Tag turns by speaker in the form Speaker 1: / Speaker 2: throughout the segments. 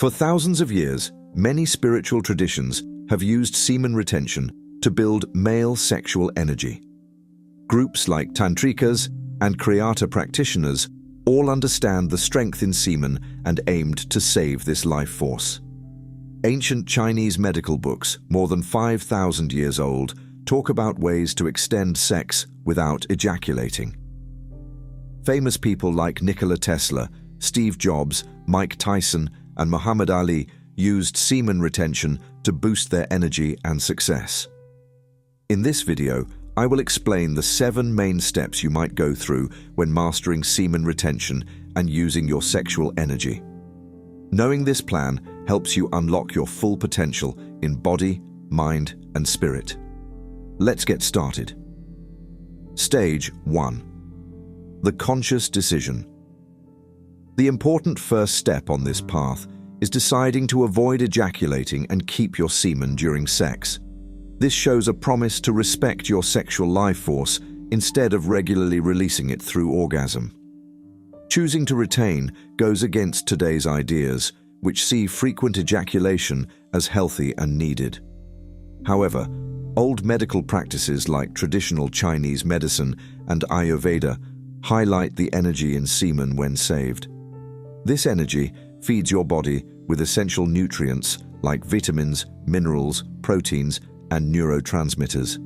Speaker 1: For thousands of years, many spiritual traditions have used semen retention to build male sexual energy. Groups like Tantrikas and Kriyata practitioners all understand the strength in semen and aimed to save this life force. Ancient Chinese medical books, more than 5,000 years old, talk about ways to extend sex without ejaculating. Famous people like Nikola Tesla, Steve Jobs, Mike Tyson, and Muhammad Ali used semen retention to boost their energy and success. In this video, I will explain the 7 main steps you might go through when mastering semen retention and using your sexual energy. Knowing this plan helps you unlock your full potential in body, mind, and spirit. Let's get started. Stage 1. The conscious decision. The important first step on this path is deciding to avoid ejaculating and keep your semen during sex. This shows a promise to respect your sexual life force instead of regularly releasing it through orgasm. Choosing to retain goes against today's ideas, which see frequent ejaculation as healthy and needed. However, old medical practices like traditional Chinese medicine and Ayurveda highlight the energy in semen when saved. This energy feeds your body with essential nutrients like vitamins, minerals, proteins, and neurotransmitters.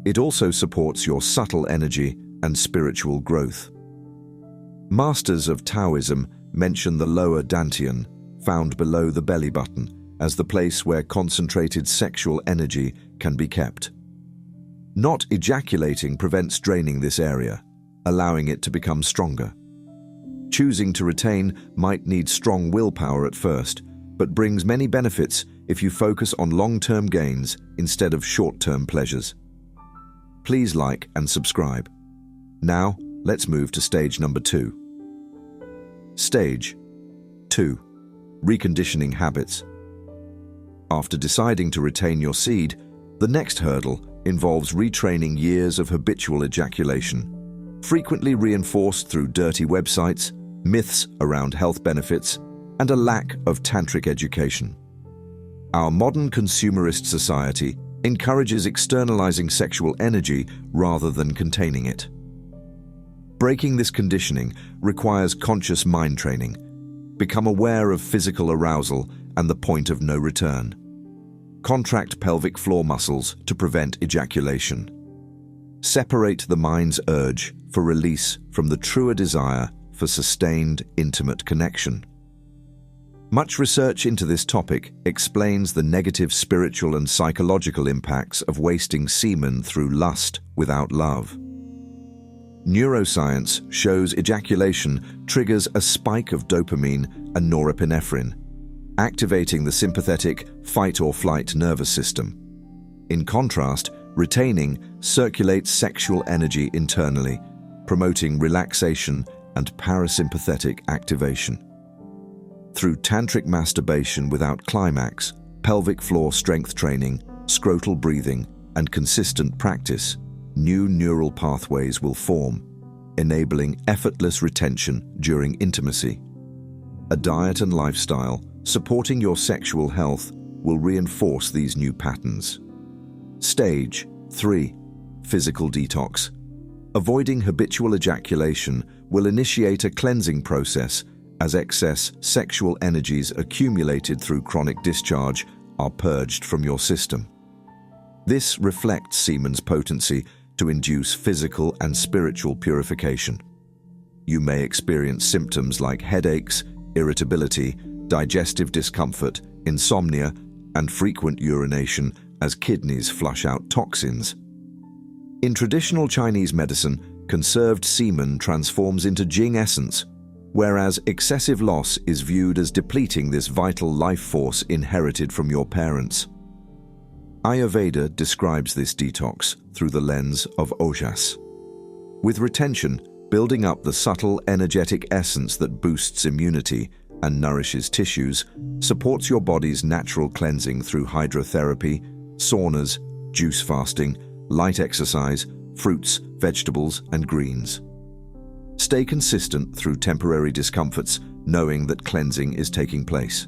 Speaker 1: It also supports your subtle energy and spiritual growth. Masters of Taoism mention the lower dantian, found below the belly button, as the place where concentrated sexual energy can be kept. Not ejaculating prevents draining this area, allowing it to become stronger. Choosing to retain might need strong willpower at first, but brings many benefits if you focus on long-term gains instead of short-term pleasures. Please like and subscribe. Now, let's move to stage number 2. Stage 2. Reconditioning habits. After deciding to retain your seed, the next hurdle involves retraining years of habitual ejaculation, frequently reinforced through dirty websites, myths around health benefits, and a lack of tantric education. Our modern consumerist society encourages externalizing sexual energy rather than containing it. Breaking this conditioning requires conscious mind training. Become aware of physical arousal and the point of no return. Contract pelvic floor muscles to prevent ejaculation. Separate the mind's urge for release from the truer desire for sustained, intimate connection. Much research into this topic explains the negative spiritual and psychological impacts of wasting semen through lust without love. Neuroscience shows ejaculation triggers a spike of dopamine and norepinephrine, activating the sympathetic fight-or-flight nervous system. In contrast, retaining circulates sexual energy internally, promoting relaxation and parasympathetic activation. Through tantric masturbation without climax, pelvic floor strength training, scrotal breathing, and consistent practice, new neural pathways will form, enabling effortless retention during intimacy. A diet and lifestyle supporting your sexual health will reinforce these new patterns. Stage 3. Physical detox. Avoiding habitual ejaculation will initiate a cleansing process as excess sexual energies accumulated through chronic discharge are purged from your system. This reflects semen's potency to induce physical and spiritual purification. You may experience symptoms like headaches, irritability, digestive discomfort, insomnia, and frequent urination as kidneys flush out toxins. In traditional Chinese medicine, conserved semen transforms into jing essence, whereas excessive loss is viewed as depleting this vital life force inherited from your parents. Ayurveda describes this detox through the lens of ojas, with retention building up the subtle energetic essence that boosts immunity and nourishes tissues, supports your body's natural cleansing through hydrotherapy, saunas, juice fasting, light exercise, fruits, vegetables, and greens. Stay consistent through temporary discomforts, knowing that cleansing is taking place.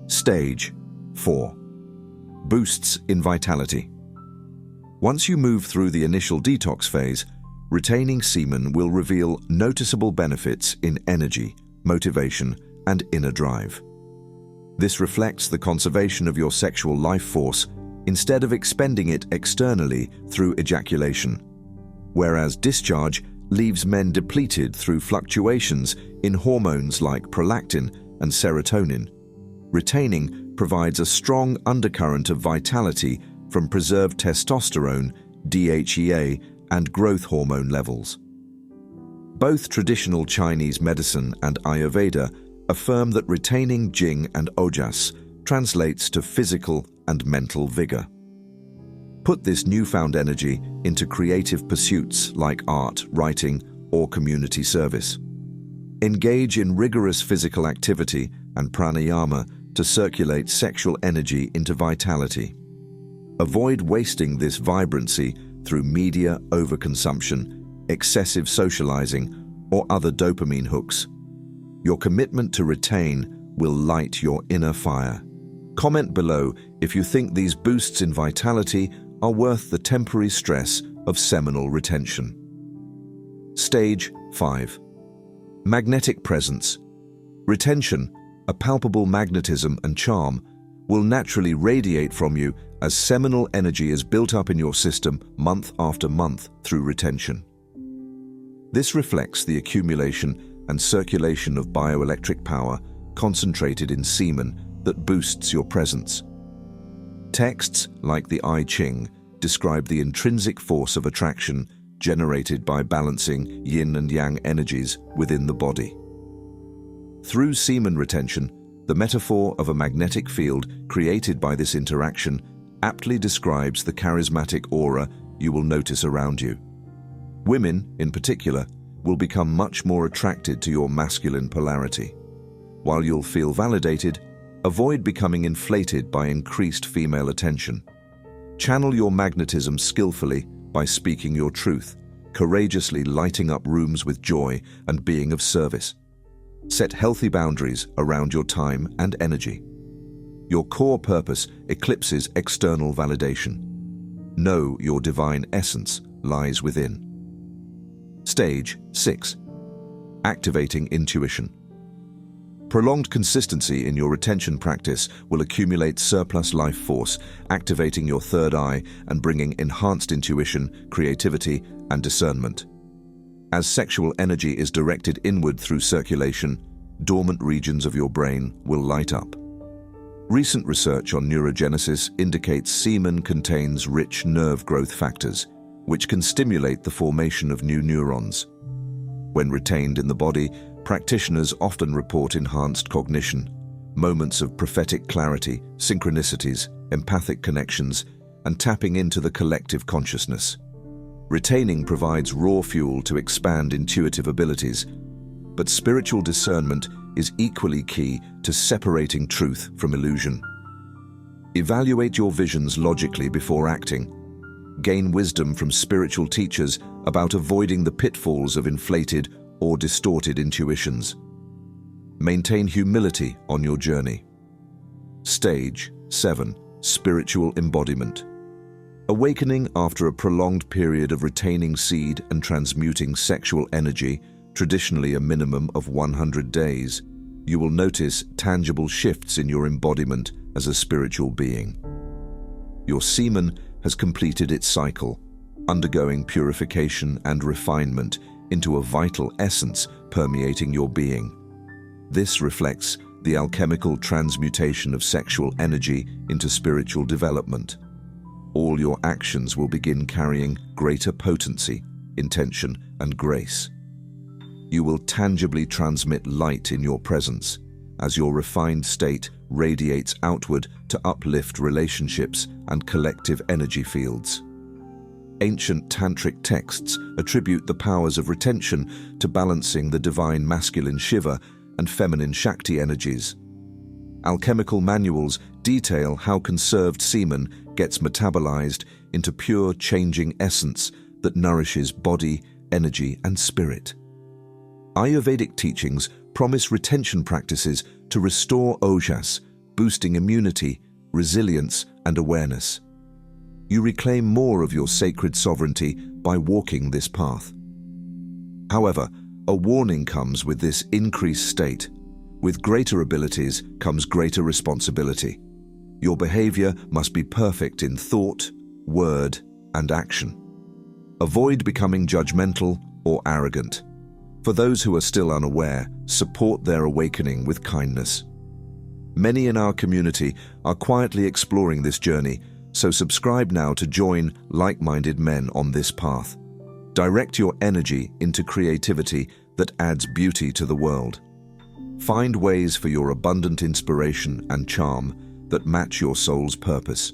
Speaker 1: Stage 4. Boosts in vitality. Once you move through the initial detox phase, retaining semen will reveal noticeable benefits in energy, motivation, and inner drive. This reflects the conservation of your sexual life force instead of expending it externally through ejaculation, whereas discharge leaves men depleted through fluctuations in hormones like prolactin and serotonin. Retaining provides a strong undercurrent of vitality from preserved testosterone, DHEA, and growth hormone levels. Both traditional Chinese medicine and Ayurveda affirm that retaining jing and ojas translates to physical and mental vigor. Put this newfound energy into creative pursuits like art, writing, or community service. Engage in rigorous physical activity and pranayama to circulate sexual energy into vitality. Avoid wasting this vibrancy through media overconsumption, excessive socializing, or other dopamine hooks. Your commitment to retain will light your inner fire. Comment below if you think these boosts in vitality are worth the temporary stress of seminal retention. Stage 5. Magnetic presence. Retention, a palpable magnetism and charm, will naturally radiate from you as seminal energy is built up in your system month after month through retention. This reflects the accumulation and circulation of bioelectric power concentrated in semen that boosts your presence. Texts like the I Ching describe the intrinsic force of attraction generated by balancing yin and yang energies within the body. Through semen retention, the metaphor of a magnetic field created by this interaction aptly describes the charismatic aura you will notice around you. Women, in particular, will become much more attracted to your masculine polarity. While you'll feel validated, avoid becoming inflated by increased female attention. Channel your magnetism skillfully by speaking your truth, courageously lighting up rooms with joy and being of service. Set healthy boundaries around your time and energy. Your core purpose eclipses external validation. Know your divine essence lies within. Stage 6. Activating intuition. Prolonged consistency in your retention practice will accumulate surplus life force, activating your third eye and bringing enhanced intuition, creativity, and discernment. As sexual energy is directed inward through circulation, dormant regions of your brain will light up. Recent research on neurogenesis indicates semen contains rich nerve growth factors, which can stimulate the formation of new neurons. When retained in the body, practitioners often report enhanced cognition, moments of prophetic clarity, synchronicities, empathic connections, and tapping into the collective consciousness. Retaining provides raw fuel to expand intuitive abilities, but spiritual discernment is equally key to separating truth from illusion. Evaluate your visions logically before acting. Gain wisdom from spiritual teachers about avoiding the pitfalls of inflated or distorted intuitions. Maintain humility on your journey. Stage 7. Spiritual embodiment. Awakening after a prolonged period of retaining seed and transmuting sexual energy, traditionally a minimum of 100 days, you will notice tangible shifts in your embodiment as a spiritual being. Your semen has completed its cycle, undergoing purification and refinement into a vital essence permeating your being. This reflects the alchemical transmutation of sexual energy into spiritual development. All your actions will begin carrying greater potency, intention, and grace. You will tangibly transmit light in your presence as your refined state radiates outward to uplift relationships and collective energy fields. Ancient Tantric texts attribute the powers of retention to balancing the divine masculine Shiva and feminine Shakti energies. Alchemical manuals detail how conserved semen gets metabolized into pure changing essence that nourishes body, energy, and spirit. Ayurvedic teachings promise retention practices to restore ojas, boosting immunity, resilience, and awareness. You reclaim more of your sacred sovereignty by walking this path. However, a warning comes with this increased state. With greater abilities comes greater responsibility. Your behavior must be perfect in thought, word, and action. Avoid becoming judgmental or arrogant. For those who are still unaware, support their awakening with kindness. Many in our community are quietly exploring this journey, so subscribe now to join like-minded men on this path. Direct your energy into creativity that adds beauty to the world. Find ways for your abundant inspiration and charm that match your soul's purpose.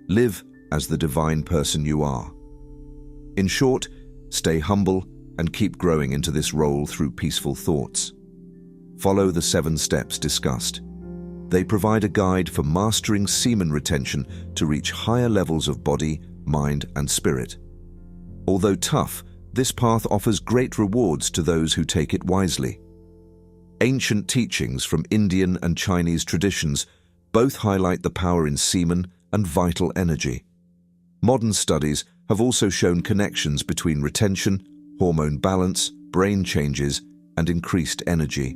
Speaker 1: Live as the divine person you are. In short, stay humble and keep growing into this role through peaceful thoughts. Follow the 7 steps discussed. They provide a guide for mastering semen retention to reach higher levels of body, mind, and spirit. Although tough, this path offers great rewards to those who take it wisely. Ancient teachings from Indian and Chinese traditions both highlight the power in semen and vital energy. Modern studies have also shown connections between retention, hormone balance, brain changes, and increased energy.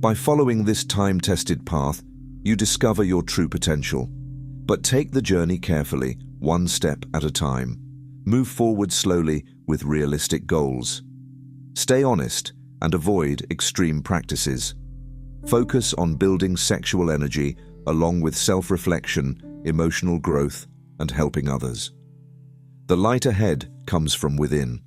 Speaker 1: By following this time-tested path, you discover your true potential. But take the journey carefully, one step at a time. Move forward slowly with realistic goals. Stay honest and avoid extreme practices. Focus on building sexual energy along with self-reflection, emotional growth, and helping others. The light ahead comes from within.